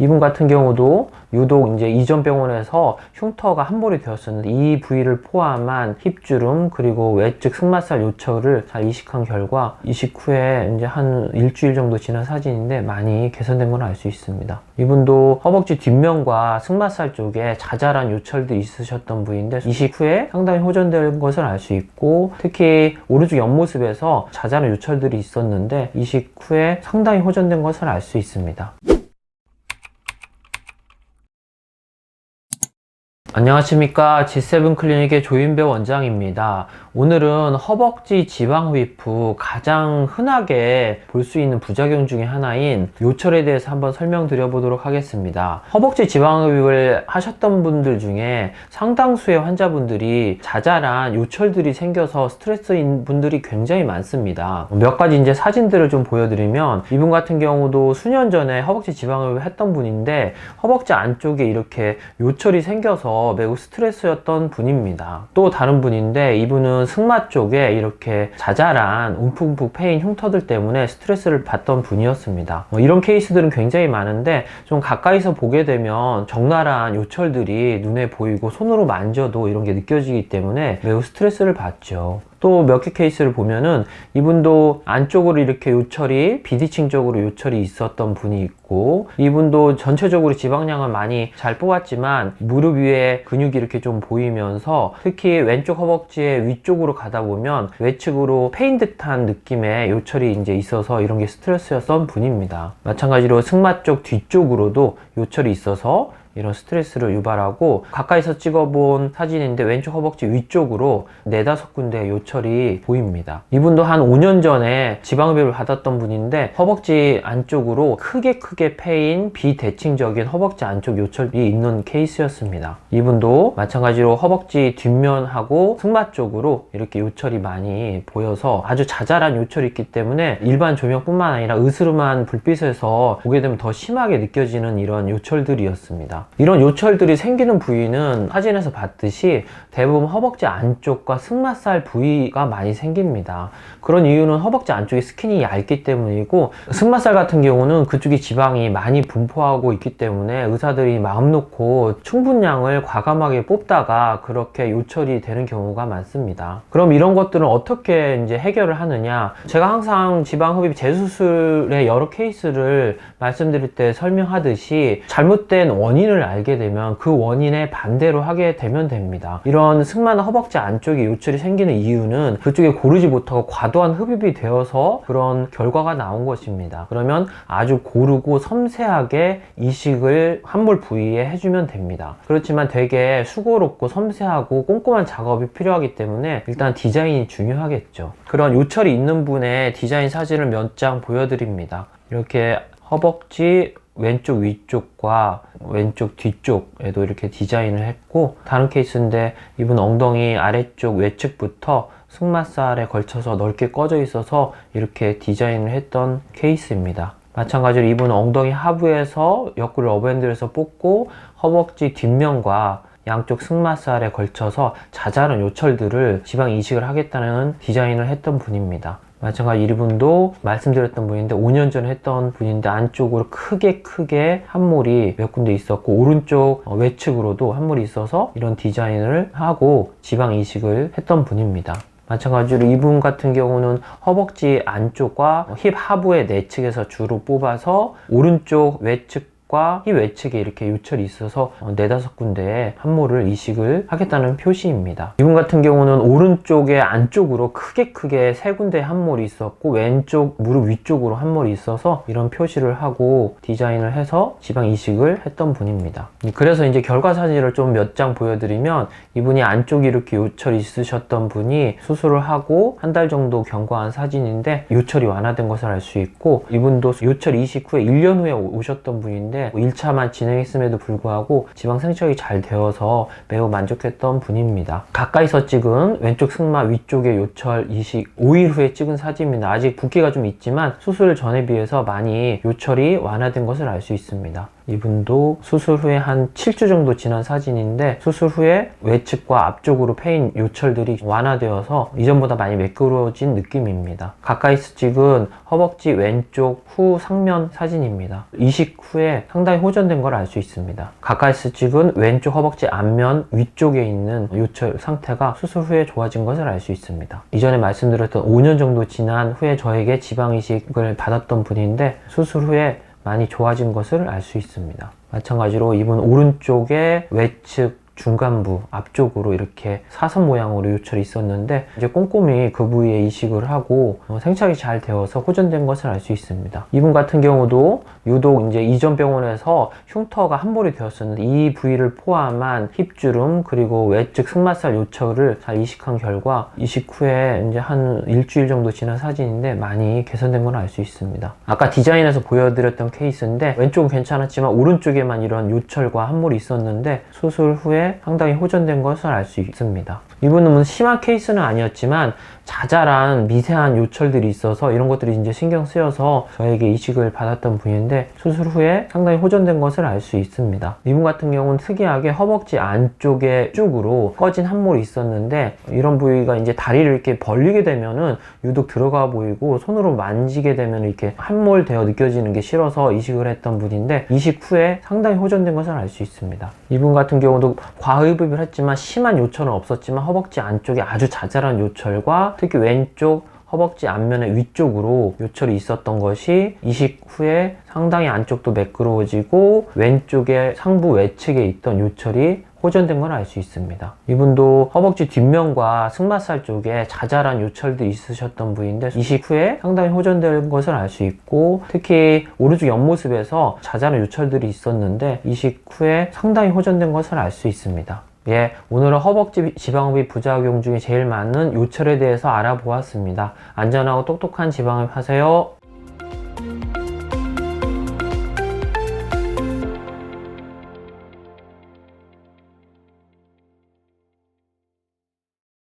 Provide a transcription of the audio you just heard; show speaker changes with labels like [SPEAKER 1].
[SPEAKER 1] 이분 같은 경우도 유독 이제 이전 병원에서 흉터가 함몰이 되었었는데 이 부위를 포함한 힙주름 그리고 외측 승마살 요철을 잘 이식한 결과 이식 후에 이제 한 일주일 정도 지난 사진인데 많이 개선된 걸 알 수 있습니다. 이분도 허벅지 뒷면과 승마살 쪽에 자잘한 요철들이 있으셨던 부위인데 이식 후에 상당히 호전된 것을 알 수 있고, 특히 오른쪽 옆모습에서 자잘한 요철들이 있었는데 이식 후에 상당히 호전된 것을 알 수 있습니다. 안녕하십니까, G7 클리닉의 조인배 원장입니다. 오늘은 허벅지 지방 흡입 후 가장 흔하게 볼 수 있는 부작용 중에 하나인 요철에 대해서 한번 설명드려 보도록 하겠습니다. 허벅지 지방 흡입을 하셨던 분들 중에 상당수의 환자분들이 자잘한 요철들이 생겨서 스트레스인 분들이 굉장히 많습니다. 몇 가지 이제 사진들을 좀 보여드리면, 이분 같은 경우도 수년 전에 허벅지 지방 흡입을 했던 분인데 허벅지 안쪽에 이렇게 요철이 생겨서 매우 스트레스였던 분입니다. 또 다른 분인데 이분은 승마 쪽에 이렇게 자잘한 움푹움푹 패인 흉터들 때문에 스트레스를 받던 분이었습니다. 이런 케이스들은 굉장히 많은데 좀 가까이서 보게 되면 적나라한 요철들이 눈에 보이고 손으로 만져도 이런 게 느껴지기 때문에 매우 스트레스를 받죠. 또 몇 개 케이스를 보면은 이분도 안쪽으로 이렇게 요철이 비대칭적으로 요철이 있었던 분이 있고, 이분도 전체적으로 지방량은 많이 잘 뽑았지만 무릎 위에 근육이 이렇게 좀 보이면서 특히 왼쪽 허벅지의 위쪽으로 가다 보면 외측으로 패인 듯한 느낌의 요철이 이제 있어서 이런 게 스트레스였던 분입니다. 마찬가지로 승마 쪽 뒤쪽으로도 요철이 있어서 이런 스트레스를 유발하고, 가까이서 찍어본 사진인데 왼쪽 허벅지 위쪽으로 4-5군데 요철이 보입니다. 이분도 한 5년 전에 지방흡입을 받았던 분인데 허벅지 안쪽으로 크게 패인 비대칭적인 허벅지 안쪽 요철이 있는 케이스였습니다. 이분도 마찬가지로 허벅지 뒷면하고 승마 쪽으로 이렇게 요철이 많이 보여서 아주 자잘한 요철이 있기 때문에 일반 조명뿐만 아니라 으스름한 불빛에서 보게 되면 더 심하게 느껴지는 이런 요철들이었습니다. 이런 요철들이 생기는 부위는 사진에서 봤듯이 대부분 허벅지 안쪽과 승마살 부위가 많이 생깁니다. 그런 이유는 허벅지 안쪽에 스킨이 얇기 때문이고, 승마살 같은 경우는 그쪽에 지방이 많이 분포하고 있기 때문에 의사들이 마음 놓고 충분량을 과감하게 뽑다가 그렇게 요철이 되는 경우가 많습니다. 그럼 이런 것들은 어떻게 이제 해결을 하느냐? 제가 항상 지방 흡입 재수술의 여러 케이스를 말씀드릴 때 설명하듯이 잘못된 원인을 알게 되면 그 원인에 반대로 하게 되면 됩니다. 이런 승마나 허벅지 안쪽에 요철이 생기는 이유는 그쪽에 고르지 못하고 과도한 흡입이 되어서 그런 결과가 나온 것입니다. 그러면 아주 고르고 섬세하게 이식을 함몰 부위에 해주면 됩니다. 그렇지만 되게 수고롭고 섬세하고 꼼꼼한 작업이 필요하기 때문에 일단 디자인이 중요하겠죠. 그런 요철이 있는 분의 디자인 사진을 몇 장 보여드립니다. 이렇게 허벅지 왼쪽 위쪽과 왼쪽 뒤쪽에도 이렇게 디자인을 했고, 다른 케이스인데 이분 엉덩이 아래쪽 외측부터 승마살에 걸쳐서 넓게 꺼져 있어서 이렇게 디자인을 했던 케이스입니다. 마찬가지로 이분 엉덩이 하부에서 옆구리 러브핸들에서 뽑고 허벅지 뒷면과 양쪽 승마살에 걸쳐서 자잘한 요철들을 지방 이식을 하겠다는 디자인을 했던 분입니다. 마찬가지 이분도 말씀드렸던 분인데 5년 전에 했던 분인데 안쪽으로 크게 함몰이 몇 군데 있었고, 오른쪽 외측으로도 함몰이 있어서 이런 디자인을 하고 지방 이식을 했던 분입니다. 마찬가지로 이분 같은 경우는 허벅지 안쪽과 힙 하부의 내측에서 주로 뽑아서 오른쪽 외측 힙 외측에 이렇게 요철이 있어서 4-5군데에 함몰을 이식을 하겠다는 표시입니다. 이분 같은 경우는 오른쪽의 안쪽으로 크게 3군데 함몰이 있었고 왼쪽 무릎 위쪽으로 함몰이 있어서 이런 표시를 하고 디자인을 해서 지방 이식을 했던 분입니다. 그래서 이제 결과 사진을 좀 몇 장 보여드리면, 이분이 안쪽에 이렇게 요철이 있으셨던 분이 수술을 하고 한 달 정도 경과한 사진인데 요철이 완화된 것을 알 수 있고, 이분도 요철 이식 후에 1년 후에 오셨던 분인데 1차만 진행했음에도 불구하고 지방 생착이 잘 되어서 매우 만족했던 분입니다. 가까이서 찍은 왼쪽 승마 위쪽의 요철 이식 5일 후에 찍은 사진입니다. 아직 붓기가 좀 있지만 수술 전에 비해서 많이 요철이 완화된 것을 알 수 있습니다. 이분도 수술 후에 한 7주 정도 지난 사진인데 수술 후에 외측과 앞쪽으로 패인 요철들이 완화되어서 이전보다 많이 매끄러워진 느낌입니다. 가까이서 찍은 허벅지 왼쪽 후 상면 사진입니다. 이식 후에 상당히 호전된 걸 알 수 있습니다. 가까이서 찍은 왼쪽 허벅지 앞면 위쪽에 있는 요철 상태가 수술 후에 좋아진 것을 알 수 있습니다. 이전에 말씀드렸던 5년 정도 지난 후에 저에게 지방 이식을 받았던 분인데 수술 후에 많이 좋아진 것을 알 수 있습니다. 마찬가지로 이분 오른쪽에 외측 중간부 앞쪽으로 이렇게 사선 모양으로 요철이 있었는데 이제 꼼꼼히 그 부위에 이식을 하고 생착이 잘 되어서 호전된 것을 알 수 있습니다. 이분 같은 경우도 유독 이제 이전 병원에서 흉터가 함몰이 되었었는데 이 부위를 포함한 힙주름 그리고 외측 승마살 요철을 잘 이식한 결과 이식 후에 이제 한 일주일 정도 지난 사진인데 많이 개선된 걸 알 수 있습니다. 아까 디자인에서 보여드렸던 케이스인데 왼쪽은 괜찮았지만 오른쪽에만 이런 요철과 함몰이 있었는데 수술 후에 상당히 호전된 것을 알 수 있습니다. 이분은 심한 케이스는 아니었지만 자잘한 미세한 요철들이 있어서 이런 것들이 이제 신경 쓰여서 저에게 이식을 받았던 분인데 수술 후에 상당히 호전된 것을 알 수 있습니다. 이분 같은 경우는 특이하게 허벅지 안쪽에 쭉으로 꺼진 함몰이 있었는데 이런 부위가 이제 다리를 이렇게 벌리게 되면은 유독 들어가 보이고 손으로 만지게 되면 이렇게 함몰되어 느껴지는 게 싫어서 이식을 했던 분인데 이식 후에 상당히 호전된 것을 알 수 있습니다. 이분 같은 경우도 과흡입을 했지만 심한 요철은 없었지만 허벅지 안쪽에 아주 자잘한 요철과 특히 왼쪽 허벅지 앞면의 위쪽으로 요철이 있었던 것이 이식 후에 상당히 안쪽도 매끄러워지고 왼쪽에 상부 외측에 있던 요철이 호전된 걸 알 수 있습니다. 이분도 허벅지 뒷면과 승마살 쪽에 자잘한 요철들이 있으셨던 분인데 이식 후에 상당히 호전된 것을 알 수 있고 특히 오른쪽 옆모습에서 자잘한 요철들이 있었는데 이식 후에 상당히 호전된 것을 알 수 있습니다. 예, 오늘은 허벅지 지방흡입 부작용 중에 제일 많은 요철에 대해서 알아보았습니다. 안전하고 똑똑한 지방흡입 하세요.